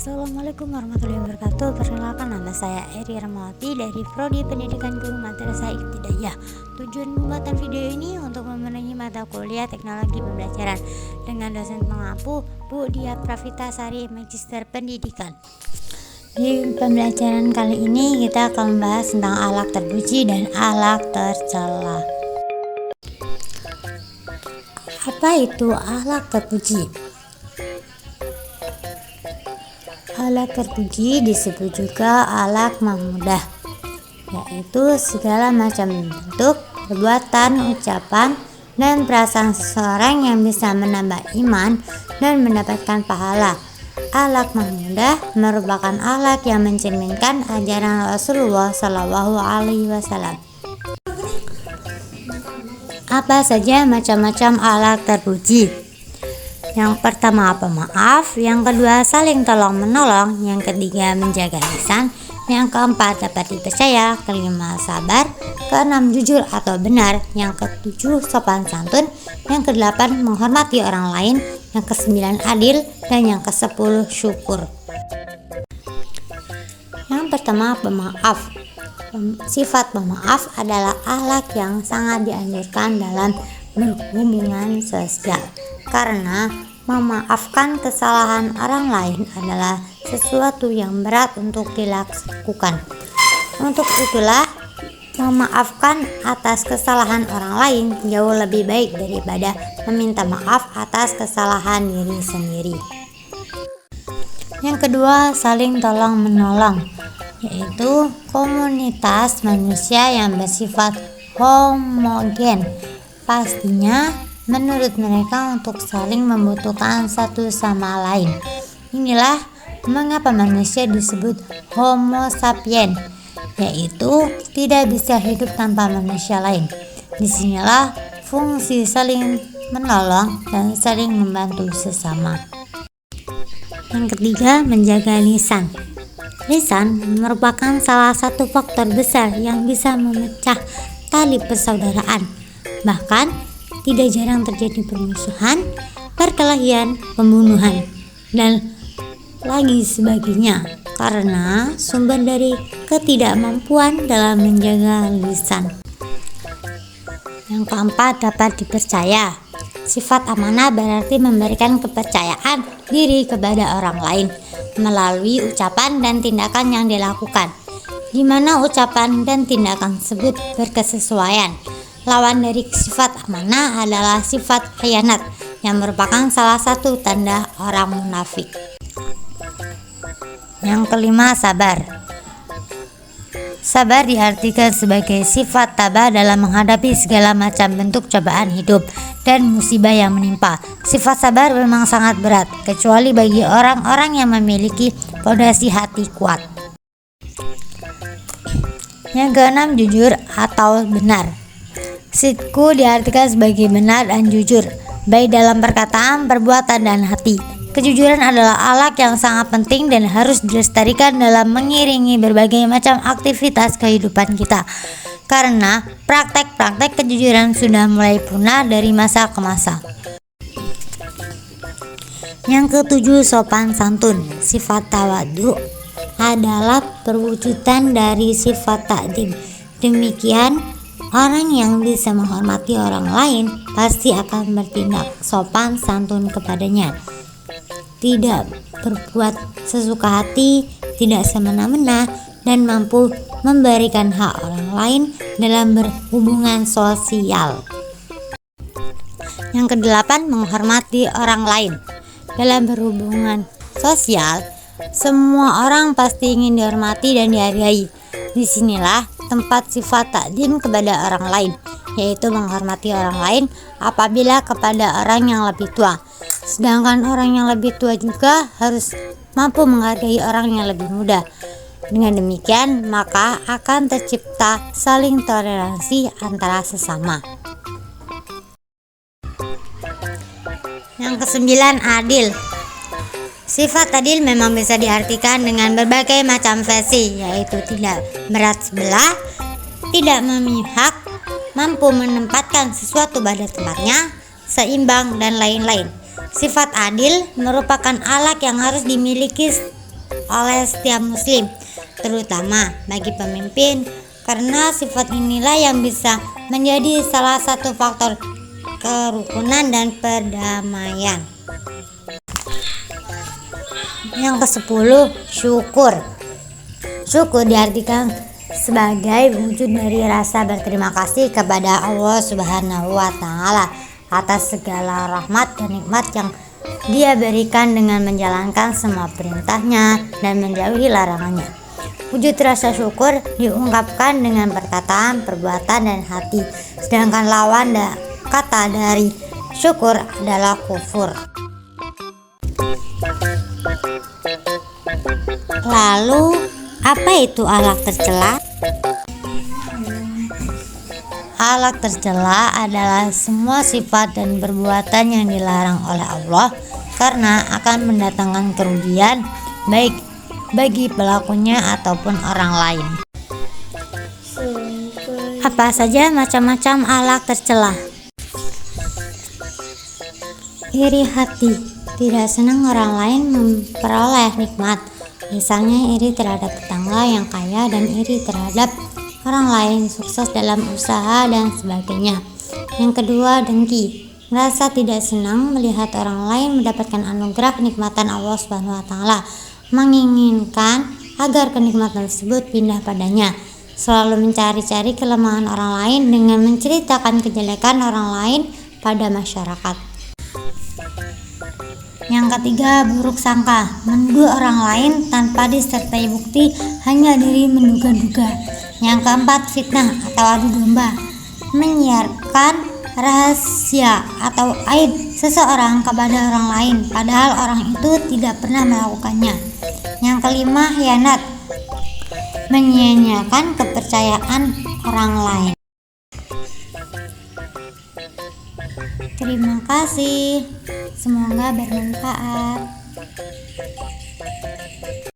Assalamualaikum warahmatullahi wabarakatuh. Perkenalkan, nama saya Eri Rahmawati dari Prodi Pendidikan Guru Madrasah Ibtidaiyah. Tujuan pembuatan video ini untuk memenuhi mata kuliah teknologi pembelajaran dengan dosen pengampu Bu Dia Pravitasari, Magister Pendidikan. Di pembelajaran kali ini kita akan membahas tentang alat terpuji dan alat tercela. Apa itu alat terpuji? Alat terpuji disebut juga alat mahmudah, yaitu segala macam bentuk, perbuatan, ucapan, dan perasaan seseorang yang bisa menambah iman dan mendapatkan pahala. Alat mahmudah merupakan alat yang mencerminkan ajaran Rasulullah Shallallahu Alaihi Wasallam. Apa saja macam-macam alat terpuji? Yang pertama, pemaaf. Yang kedua, saling tolong menolong. Yang ketiga, menjaga lisan. Yang keempat, dapat dipercaya. Kelima, sabar. Keenam, jujur atau benar. Yang ketujuh, sopan santun. Yang kedelapan, menghormati orang lain. Yang kesembilan, adil. Dan yang kesepuluh, syukur. Yang pertama, pemaaf. Sifat pemaaf adalah alat yang sangat dianjurkan dalam berhubungan sosial, karena memaafkan kesalahan orang lain adalah sesuatu yang berat untuk dilakukan. Untuk itulah, memaafkan atas kesalahan orang lain jauh lebih baik daripada meminta maaf atas kesalahan diri sendiri. Yang kedua, saling tolong menolong, yaitu komunitas manusia yang bersifat homogen. Pastinya menurut mereka untuk saling membutuhkan satu sama lain. Inilah mengapa manusia disebut Homo sapiens, yaitu tidak bisa hidup tanpa manusia lain. Disinilah fungsi saling menolong dan saling membantu sesama. Yang ketiga, menjaga lisan. Lisan merupakan salah satu faktor besar yang bisa memecah tali persaudaraan. Bahkan tidak jarang terjadi permusuhan, perkelahian, pembunuhan, dan lagi sebagainya karena sumber dari ketidakmampuan dalam menjaga lisan. Yang keempat, dapat dipercaya. Sifat amanah berarti memberikan kepercayaan diri kepada orang lain melalui ucapan dan tindakan yang dilakukan, di mana ucapan dan tindakan tersebut berkesesuaian. Lawan dari sifat amanah adalah sifat khianat, yang merupakan salah satu tanda orang munafik. Yang kelima, sabar. Sabar diartikan sebagai sifat tabah dalam menghadapi segala macam bentuk cobaan hidup dan musibah yang menimpa. Sifat sabar memang sangat berat, kecuali bagi orang-orang yang memiliki fondasi hati kuat. Yang keenam, jujur atau benar. Sidku diartikan sebagai benar dan jujur, baik dalam perkataan, perbuatan, dan hati. Kejujuran adalah alat yang sangat penting dan harus dilestarikan dalam mengiringi berbagai macam aktivitas kehidupan kita, karena praktek-praktek kejujuran sudah mulai punah dari masa ke masa. Yang ketujuh, sopan santun. Sifat tawadu adalah perwujudan dari sifat takdim. Demikian, orang yang bisa menghormati orang lain pasti akan bertindak sopan santun kepadanya, tidak berbuat sesuka hati, tidak semena-mena, dan mampu memberikan hak orang lain dalam berhubungan sosial. Yang kedelapan, menghormati orang lain. Dalam berhubungan sosial, semua orang pasti ingin dihormati dan dihargai. Disinilah tempat sifat takdim kepada orang lain, yaitu menghormati orang lain apabila kepada orang yang lebih tua. Sedangkan orang yang lebih tua juga harus mampu menghargai orang yang lebih muda. Dengan demikian, maka akan tercipta saling toleransi antara sesama. Yang kesembilan, adil. Sifat adil memang bisa diartikan dengan berbagai macam versi, yaitu tidak berat sebelah, tidak memihak, mampu menempatkan sesuatu pada tempatnya, seimbang, dan lain-lain. Sifat adil merupakan alat yang harus dimiliki oleh setiap muslim, terutama bagi pemimpin, karena sifat inilah yang bisa menjadi salah satu faktor kerukunan dan perdamaian. Yang ke-10, syukur. Syukur diartikan sebagai wujud dari rasa berterima kasih kepada Allah Subhanahu wa Ta'ala atas segala rahmat dan nikmat yang Dia berikan dengan menjalankan semua perintahnya dan menjauhi larangannya. Wujud rasa syukur diungkapkan dengan perkataan, perbuatan, dan hati, sedangkan lawan kata dari syukur adalah kufur. Lalu, apa itu akhlak tercela? Akhlak tercela adalah semua sifat dan perbuatan yang dilarang oleh Allah karena akan mendatangkan kerugian baik bagi pelakunya ataupun orang lain. Apa saja macam-macam akhlak tercela? Iri hati, tidak senang orang lain memperoleh nikmat. Misalnya iri terhadap tetangga yang kaya dan iri terhadap orang lain sukses dalam usaha dan sebagainya. Yang kedua, dengki, merasa tidak senang melihat orang lain mendapatkan anugerah kenikmatan Allah Subhanahu wa Ta'ala, menginginkan agar kenikmatan tersebut pindah padanya, selalu mencari-cari kelemahan orang lain dengan menceritakan kejelekan orang lain pada masyarakat. Yang ketiga, buruk sangka, menuduh orang lain tanpa disertai bukti, hanya diri menduga-duga. Yang keempat, fitnah atau adu domba, menyiarkan rahasia atau aib seseorang kepada orang lain padahal orang itu tidak pernah melakukannya. Yang kelima, khianat, menyia-nyiakan kepercayaan orang lain. Terima kasih, semoga bermanfaat.